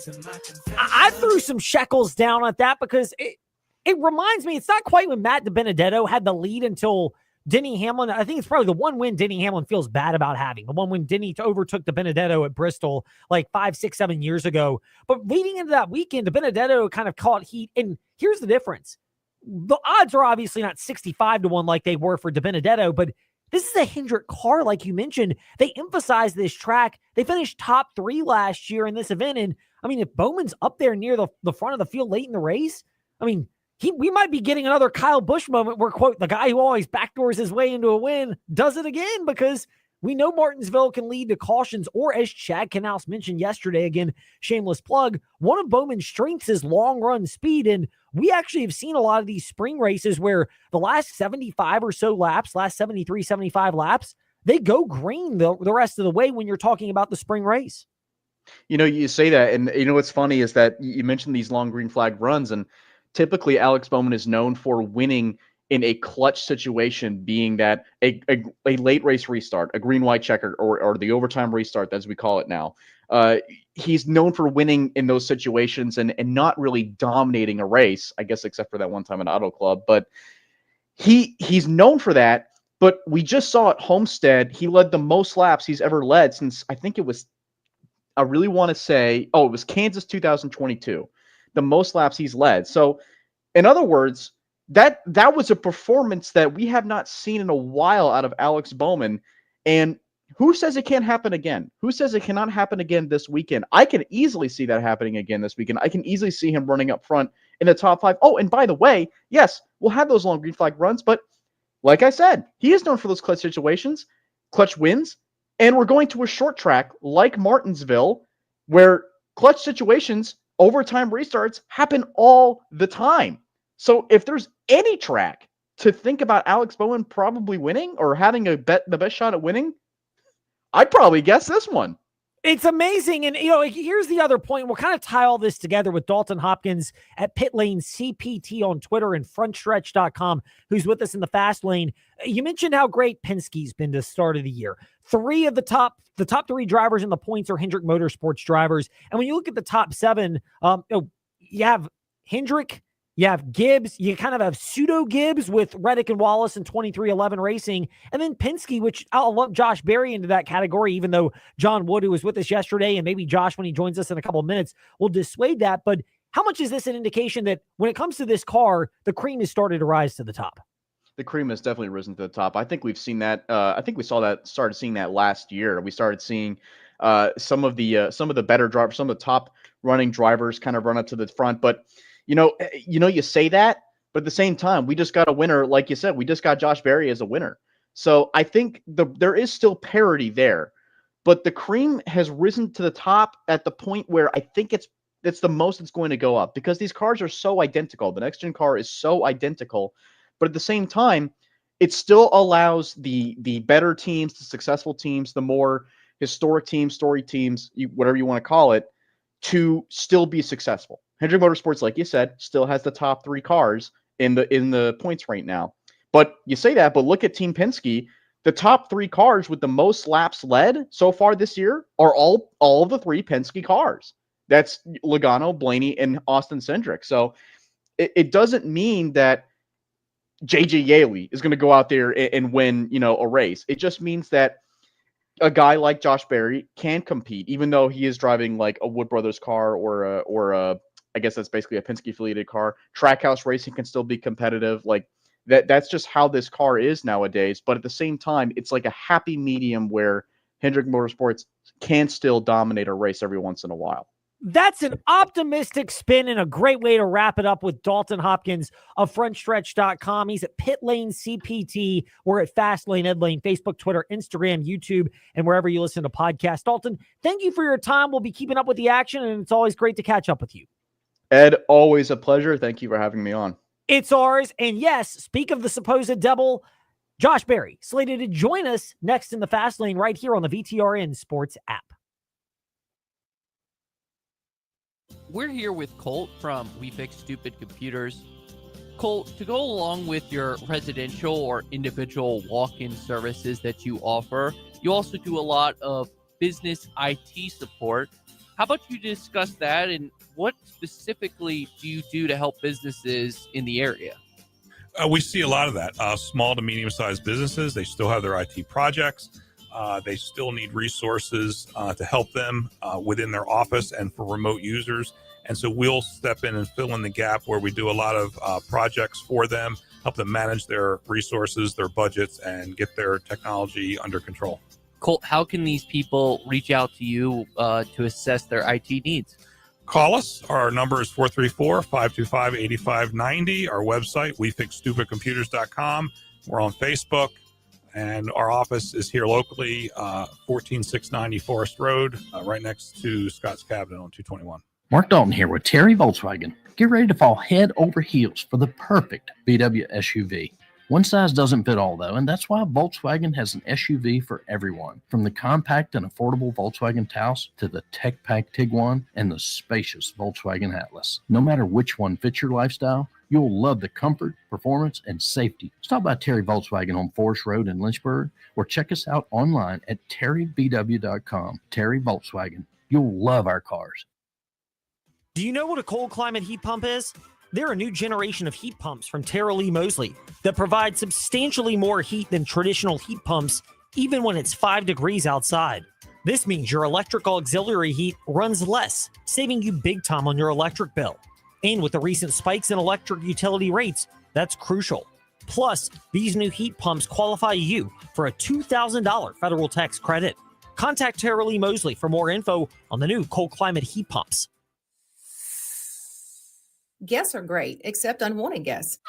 I threw some shekels down at that because it reminds me, it's not quite when Matt DiBenedetto had the lead until Denny Hamlin. I think it's probably the one win Denny Hamlin feels bad about having. The one when Denny overtook DiBenedetto at Bristol like 5, 6, 7 years ago. But leading into that weekend, DiBenedetto kind of caught heat. And here's the difference. The odds are obviously not 65-1 like they were for DiBenedetto, but this is a Hendrick car, like you mentioned. They emphasize this track. They finished top 3 last year in this event. And I mean, if Bowman's up there near the front of the field late in the race, I mean, we might be getting another Kyle Busch moment where, quote, the guy who always backdoors his way into a win does it again, because we know Martinsville can lead to cautions, or as Chad Knaus mentioned yesterday, again, shameless plug, one of Bowman's strengths is long run speed. And we actually have seen a lot of these spring races where the last 75 or so laps, last 73, 75 laps, they go green the rest of the way when you're talking about the spring race. You know, you say that, and you know what's funny is that you mentioned these long green flag runs, and typically Alex Bowman is known for winning in a clutch situation, being that a late race restart, a green-white checker, or the overtime restart, as we call it now. He's known for winning in those situations and not really dominating a race, I guess, except for that one time in Auto Club. But he's known for that. But we just saw at Homestead, he led the most laps he's ever led since, I think it was, I really want to say, it was Kansas 2022, the most laps he's led. So, in other words, that was a performance that we have not seen in a while out of Alex Bowman. And who says it can't happen again? Who says it cannot happen again this weekend? I can easily see that happening again this weekend. I can easily see him running up front in the top 5. Oh, and by the way, yes, we'll have those long green flag runs, but like I said, he is known for those clutch situations, clutch wins, and we're going to a short track like Martinsville where clutch situations, overtime restarts happen all the time. So if there's any track to think about Alex Bowman probably winning or having the best shot at winning, I'd probably guess this one. It's amazing. And, here's the other point. We'll kind of tie all this together with Dalton Hopkins at Pit Lane CPT on Twitter and frontstretch.com, who's with us in the fast lane. You mentioned how great Penske's been to the start of the year. 3 of the top 3 drivers in the points are Hendrick Motorsports drivers. And when you look at the top 7, you have Hendrick, you have Gibbs, you kind of have pseudo Gibbs with Reddick and Wallace in 2311 Racing, and then Penske, which I'll lump Josh Berry into that category, even though John Wood, who was with us yesterday, and maybe Josh, when he joins us in a couple of minutes, will dissuade that. But how much is this an indication that when it comes to this car, the cream has started to rise to the top? The cream has definitely risen to the top. I think we've seen that. I think we started seeing that last year. We started seeing some of the better drivers, some of the top running drivers kind of run up to the front. But you say that, but at the same time, we just got a winner. Like you said, we just got Josh Berry as a winner. So I think there is still parity there, but the cream has risen to the top at the point where I think it's That's the most it's going to go up because these cars are so identical. The next gen car is so identical, but at the same time, it still allows the better teams, the successful teams, the more historic teams, story teams, whatever you want to call it, to still be successful. Hendrick Motorsports, like you said, still has the top 3 cars in the points right now. But you say that, but look at Team Penske. The top 3 cars with the most laps led so far this year are all of the 3 Penske cars. That's Logano, Blaney, and Austin Cindric. So it doesn't mean that JJ Yaley is going to go out there and win, a race. It just means that a guy like Josh Berry can compete, even though he is driving like a Wood Brothers car or a I guess that's basically a Penske affiliated car. Trackhouse Racing can still be competitive. Like that's just how this car is nowadays. But at the same time, it's like a happy medium where Hendrick Motorsports can still dominate a race every once in a while. That's an optimistic spin and a great way to wrap it up with Dalton Hopkins of frontstretch.com. He's at Pit Lane CPT. We're at Fast Lane, Ed Lane, Facebook, Twitter, Instagram, YouTube, and wherever you listen to podcasts. Dalton, thank you for your time. We'll be keeping up with the action, and it's always great to catch up with you. Ed, always a pleasure. Thank you for having me on. It's ours. And yes, speak of the supposed devil, Josh Berry, slated to join us next in the Fast Lane right here on the VTRN Sports app. We're here with Colt from We Fix Stupid Computers. Colt, to go along with your residential or individual walk-in services that you offer, you also do a lot of business IT support. How about you discuss that, and what specifically do you do to help businesses in the area? We see a lot of that. Small to medium-sized businesses, they still have their IT projects. They still need resources to help them within their office and for remote users. And so we'll step in and fill in the gap where we do a lot of projects for them, help them manage their resources, their budgets, and get their technology under control. Colt, how can these people reach out to you to assess their IT needs? Call us. Our number is 434-525-8590. Our website, wefixstupidcomputers.com. We're on Facebook. And our office is here locally, 14690 Forest Road, right next to Scott's Cabinet on 221. Mark Dalton here with Terry Volkswagen. Get ready to fall head over heels for the perfect VW SUV. One size doesn't fit all, though, and that's why Volkswagen has an SUV for everyone. From the compact and affordable Volkswagen Taos to the tech-packed Tiguan and the spacious Volkswagen Atlas. No matter which one fits your lifestyle, you'll love the comfort, performance, and safety. Stop by Terry Volkswagen on Forest Road in Lynchburg or check us out online at terrybw.com. Terry Volkswagen. You'll love our cars. Do you know what a cold climate heat pump is? They're a new generation of heat pumps from Tara Lee Mosley that provide substantially more heat than traditional heat pumps, even when it's 5 degrees outside. This means your electrical auxiliary heat runs less, saving you big time on your electric bill. And with the recent spikes in electric utility rates, that's crucial. Plus, these new heat pumps qualify you for a $2,000 federal tax credit. Contact Tara Lee Mosley for more info on the new cold climate heat pumps. Guests are great, except unwanted guests.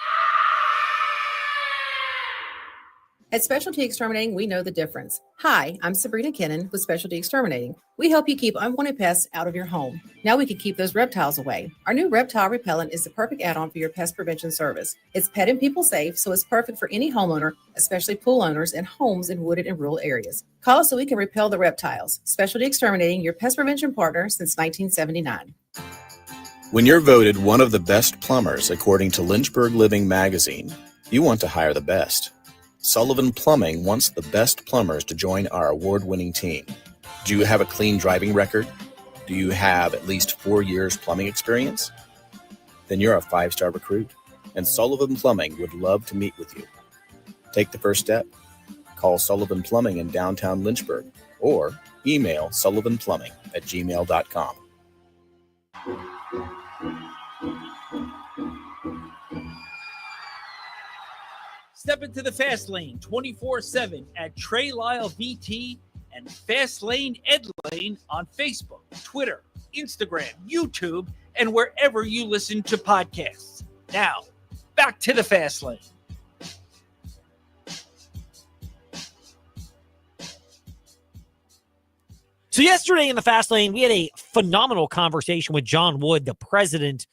At Specialty Exterminating, we know the difference. Hi, I'm Sabrina Kennan with Specialty Exterminating. We help you keep unwanted pests out of your home. Now we can keep those reptiles away. Our new reptile repellent is the perfect add-on for your pest prevention service. It's pet and people safe, so it's perfect for any homeowner, especially pool owners and homes in wooded and rural areas. Call us so we can repel the reptiles. Specialty Exterminating, your pest prevention partner since 1979. When you're voted one of the best plumbers according to Lynchburg Living magazine, you want to hire the best. Sullivan Plumbing wants the best plumbers to join our award-winning team. Do you have a clean driving record? Do you have at least 4 years plumbing experience? Then you're a 5-star recruit, and Sullivan Plumbing would love to meet with you. Take the first step. Call Sullivan Plumbing in downtown Lynchburg or email sullivanplumbing@gmail.com. Step into the Fast Lane 24/7 at Trey Lyle VT and Fast Lane Ed Lane on Facebook, Twitter, Instagram, YouTube, and wherever you listen to podcasts. Now, back to the Fast Lane. So yesterday in the Fast Lane, we had a phenomenal conversation with John Wood, the president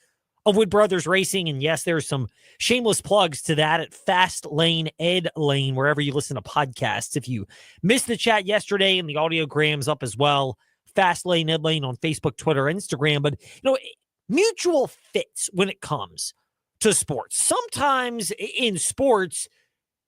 of Wood Brothers Racing. And yes, there's some shameless plugs to that at Fast Lane Ed Lane, wherever you listen to podcasts. If you missed the chat yesterday, and the audiogram's up as well, Fast Lane Ed Lane on Facebook, Twitter, Instagram. But, mutual fits when it comes to sports. Sometimes in sports,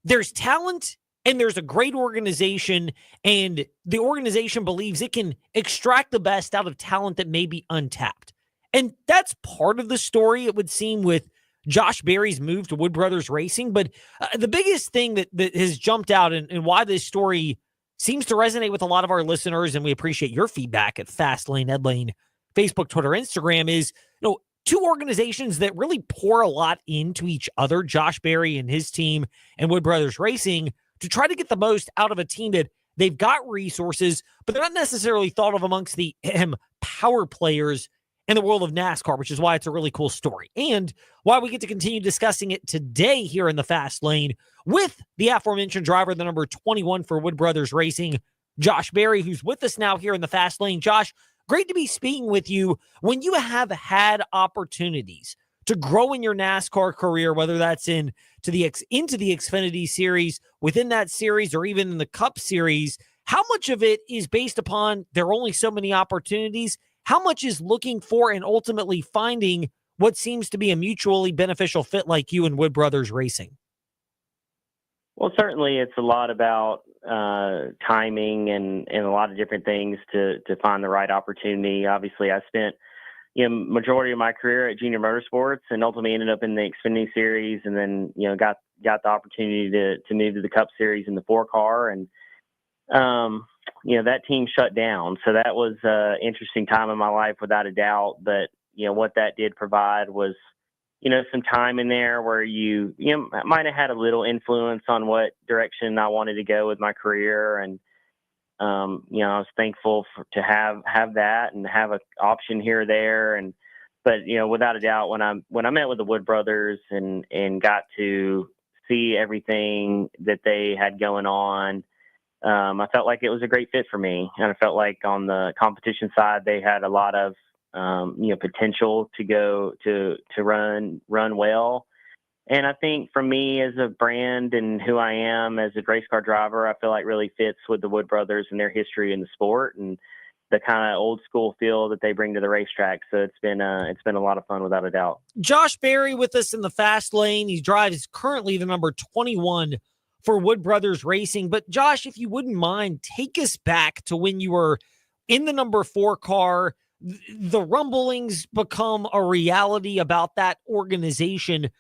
there's talent and there's a great organization, and the organization believes it can extract the best out of talent that may be untapped. And that's part of the story, it would seem, with Josh Berry's move to Wood Brothers Racing. But the biggest thing that has jumped out and why this story seems to resonate with a lot of our listeners, and we appreciate your feedback at Fast Lane, Ed Lane, Facebook, Twitter, Instagram, is, two organizations that really pour a lot into each other, Josh Berry and his team and Wood Brothers Racing, to try to get the most out of a team that they've got resources, but they're not necessarily thought of amongst the power players in the world of NASCAR, which is why it's a really cool story. And why we get to continue discussing it today here in the Fast Lane with the aforementioned driver, the number 21 for Wood Brothers Racing, Josh Berry, who's with us now here in the Fast Lane. Josh, great to be speaking with you. When you have had opportunities to grow in your NASCAR career, whether that's into the Xfinity Series, within that series, or even in the Cup Series, how much of it is based upon there are only so many opportunities? How much is looking for and ultimately finding what seems to be a mutually beneficial fit like you and Wood Brothers Racing? Well, certainly it's a lot about timing and a lot of different things to find the right opportunity. Obviously, I spent majority of my career at Junior Motorsports, and ultimately ended up in the Xfinity Series, and then got the opportunity to move to the Cup Series in the 4-car, and that team shut down. So that was an interesting time in my life, without a doubt. But what that did provide was some time in there where you might have had a little influence on what direction I wanted to go with my career, and I was thankful to have that and have an option here or there. But without a doubt, when I met with the Wood Brothers and got to see everything that they had going on, I felt like it was a great fit for me. And I felt like on the competition side, they had a lot of potential to go to run well. And I think for me as a brand and who I am as a race car driver, I feel like really fits with the Wood Brothers and their history in the sport and the kind of old school feel that they bring to the racetrack. So it's been a lot of fun, without a doubt. Josh Berry with us in the Fast Lane. He drives currently the number 21 for Wood Brothers Racing. But Josh, if you wouldn't mind, take us back to when you were in the number 4 car. The rumblings become a reality about that organization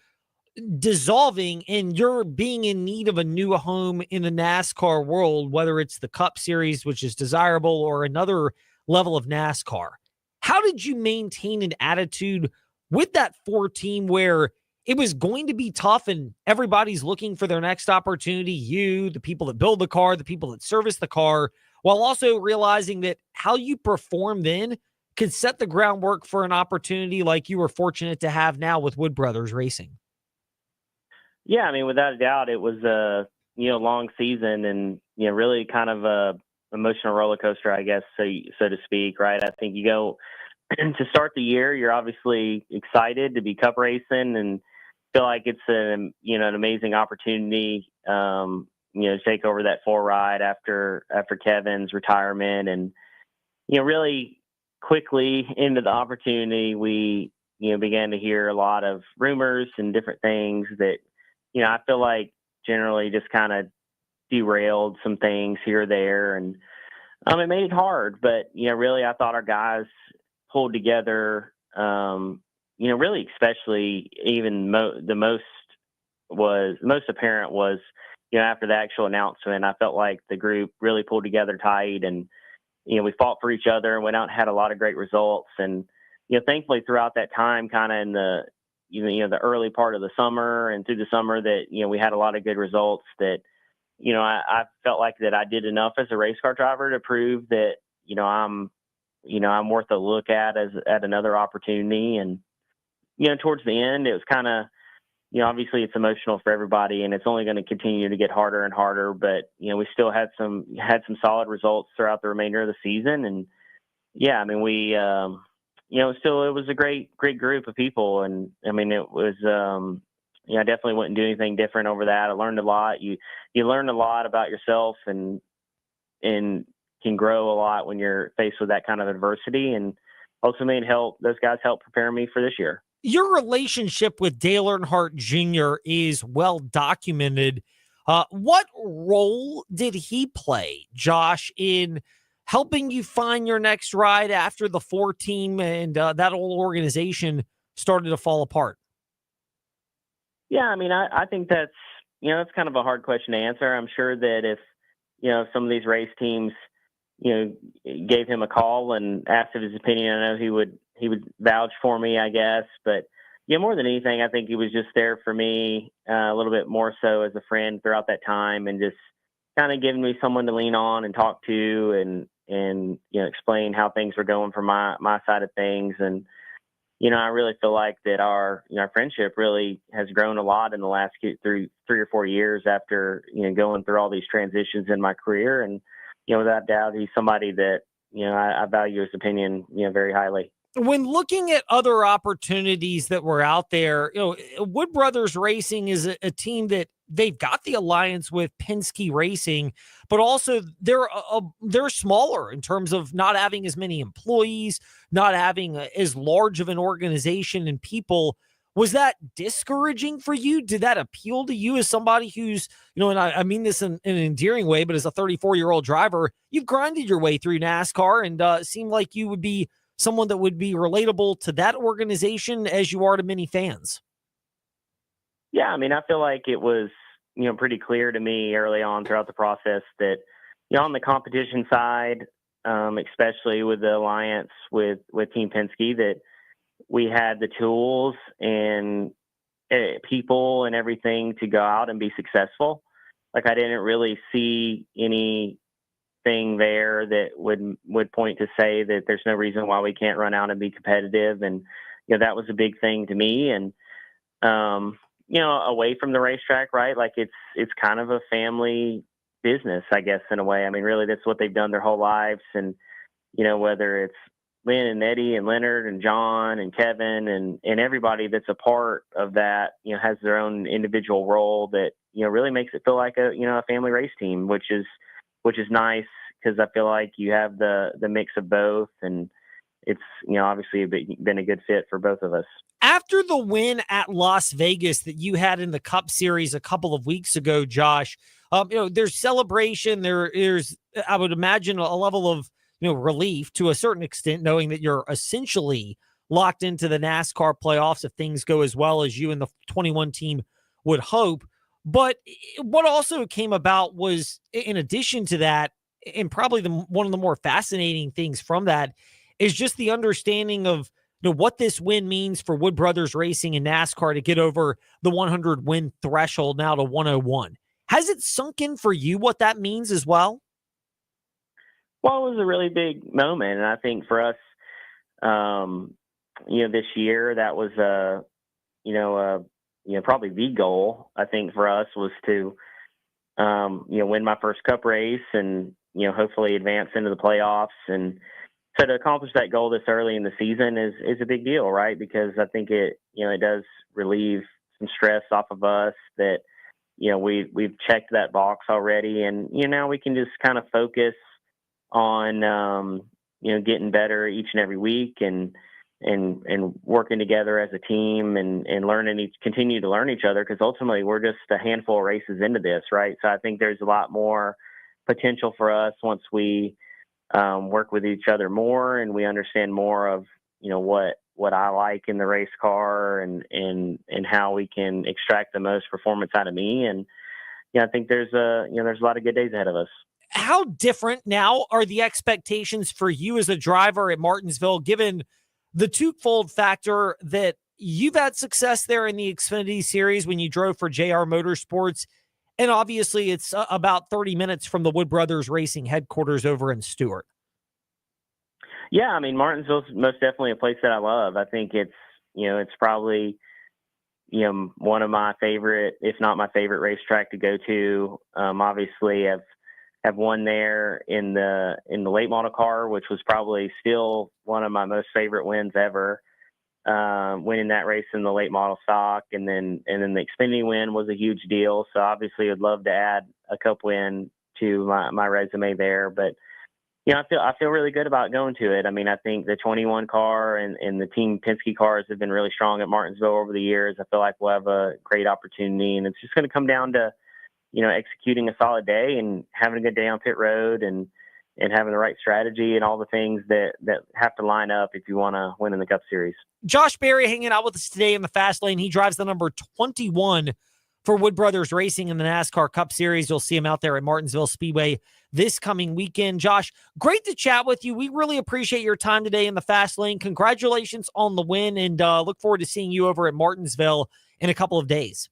dissolving, and you're being in need of a new home in the NASCAR world, whether it's the Cup Series, which is desirable, or another level of NASCAR. How did you maintain an attitude with that 4 team where it was going to be tough and everybody's looking for their next opportunity? You, the people that build the car, the people that service the car, while also realizing that how you perform then could set the groundwork for an opportunity like you were fortunate to have now with Wood Brothers Racing. Yeah, I mean, without a doubt, it was a long season, and really kind of a emotional roller coaster, I guess, so to speak. Right? I think you go to start the year, you're obviously excited to be Cup racing and feel like it's an amazing opportunity. To take over that 4 ride after Kevin's retirement, and really quickly into the opportunity, we began to hear a lot of rumors and different things that. I feel like generally just kind of derailed some things here or there, and it made it hard. But really, I thought our guys pulled together. Really, especially even the most apparent was after the actual announcement. I felt like the group really pulled together tight, and we fought for each other and went out and had a lot of great results. And thankfully, throughout that time, kind of in the the early part of the summer and through the summer, that we had a lot of good results that I felt like that I did enough as a race car driver to prove that I'm worth a look at another opportunity. And towards the end, it was kind of obviously it's emotional for everybody, and it's only going to continue to get harder and harder. But we still had some solid results throughout the remainder of the season, and yeah, I mean we, still it was a great group of people, and I mean it was, I definitely wouldn't do anything different over that. I learned a lot. You learn a lot about yourself, and can grow a lot when you're faced with that kind of adversity, and ultimately those guys helped prepare me for this year. Your relationship with Dale Earnhardt Jr. is well documented. What role did he play, Josh, in helping you find your next ride after the 4-team and that whole organization started to fall apart? Yeah, I mean, I think that's kind of a hard question to answer. I'm sure that if some of these race teams gave him a call and asked of his opinion, I know he would vouch for me, I guess. But more than anything, I think he was just there for me a little bit more so as a friend throughout that time, and just kind of giving me someone to lean on and talk to, and explain how things were going from my side of things. And I really feel like that our friendship really has grown a lot in the last 3 or 4 years after going through all these transitions in my career. And without doubt, he's somebody that I value his opinion very highly. When looking at other opportunities that were out there, Wood Brothers Racing is a team that they've got the alliance with Penske Racing, but also they're smaller in terms of not having as many employees, not having as large of an organization and people. Was that discouraging for you? Did that appeal to you as somebody who's, and I mean this in an endearing way, but as a 34-year-old driver, you've grinded your way through NASCAR and seemed like you would be someone that would be relatable to that organization as you are to many fans? Yeah, I mean, I feel like it was, pretty clear to me early on throughout the process that, on the competition side, especially with the alliance with Team Penske, that we had the tools and people and everything to go out and be successful. Like, I didn't really see anything there that would point to say that there's no reason why we can't run out and be competitive. And, that was a big thing to me. And, away from the racetrack, right? Like it's kind of a family business, I guess, in a way. I mean, really, that's what they've done their whole lives. And, whether it's Lynn and Eddie and Leonard and John and Kevin and everybody that's a part of that, has their own individual role that, really makes it feel like a family race team, which is nice, because I feel like you have the mix of both, and it's, obviously been a good fit for both of us. After the win at Las Vegas that you had in the Cup Series a couple of weeks ago, Josh, there's celebration. There's, I would imagine, a level of, relief to a certain extent, knowing that you're essentially locked into the NASCAR playoffs if things go as well as you and the 21 team would hope. But what also came about was, in addition to that, and probably one of the more fascinating things from that, is just the understanding of what this win means for Wood Brothers Racing and NASCAR to get over the 100 win threshold now to 101. Has it sunk in for you what that means as well? Well, it was a really big moment, and I think for us, this year that was probably the goal. I think for us was to win my first Cup race and hopefully advance into the playoffs. And so to accomplish that goal this early in the season is a big deal, right? Because I think it does relieve some stress off of us that we've checked that box already, and now we can just kind of focus on getting better each and every week and working together as a team and continue to learn each other, because ultimately we're just a handful of races into this, right? So I think there's a lot more potential for us once we work with each other more and we understand more of what I like in the race car and how we can extract the most performance out of me. And I think there's a lot of good days ahead of us. How different now are the expectations for you as a driver at Martinsville, given the twofold factor that you've had success there in the Xfinity Series when you drove for JR Motorsports, and obviously it's about 30 minutes from the Wood Brothers Racing headquarters over in Stewart? Yeah, I mean, Martinsville's most definitely a place that I love. I think it's probably, one of my favorite, if not my favorite racetrack to go to. Obviously have won there in the late model car, which was probably still one of my most favorite wins ever. Winning that race in the late model stock, and then the Xfinity win was a huge deal. So obviously I'd love to add a cup win to my resume there, but I feel really good about going to it. I mean, I think the 21 car and the Team Penske cars have been really strong at Martinsville over the years. I feel like we'll have a great opportunity, and it's just going to come down to, executing a solid day and having a good day on pit road and having the right strategy and all the things that have to line up if you want to win in the Cup Series. Josh Berry hanging out with us today in the fast lane. He drives the number 21 for Wood Brothers Racing in the NASCAR Cup Series. You'll see him out there at Martinsville Speedway this coming weekend. Josh, great to chat with you. We really appreciate your time today in the fast lane. Congratulations on the win, and look forward to seeing you over at Martinsville in a couple of days.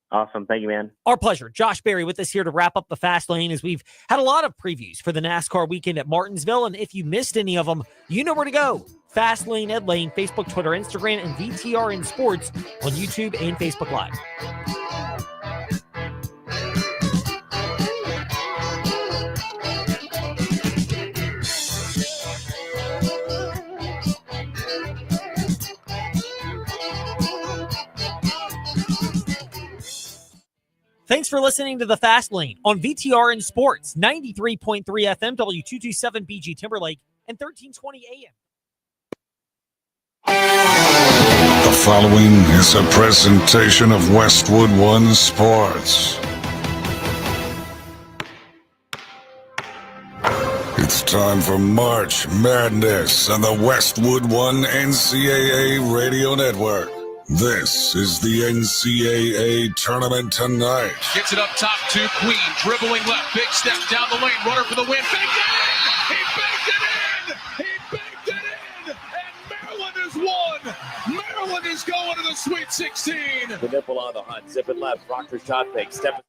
Awesome. Thank you, man. Our pleasure. Josh Berry with us here to wrap up the fast lane, as we've had a lot of previews for the NASCAR weekend at Martinsville. And if you missed any of them, you know where to go. Fast Lane, Ed Lane, Facebook, Twitter, Instagram, and VTRN Sports on YouTube and Facebook Live. Thanks for listening to The Fast Lane on VTRN Sports, 93.3 FM, W227 BG Timberlake, and 1320 AM. The following is a presentation of Westwood One Sports. It's time for March Madness on the Westwood One NCAA Radio Network. This is the NCAA Tournament Tonight. Gets it up top to Queen, dribbling left, big step down the lane, runner for the win. Banked it in! He banked it in! He banked it in! And Maryland has won! Maryland is going to the Sweet 16! The nipple on the hunt, zip it left, Proctor shot fake, step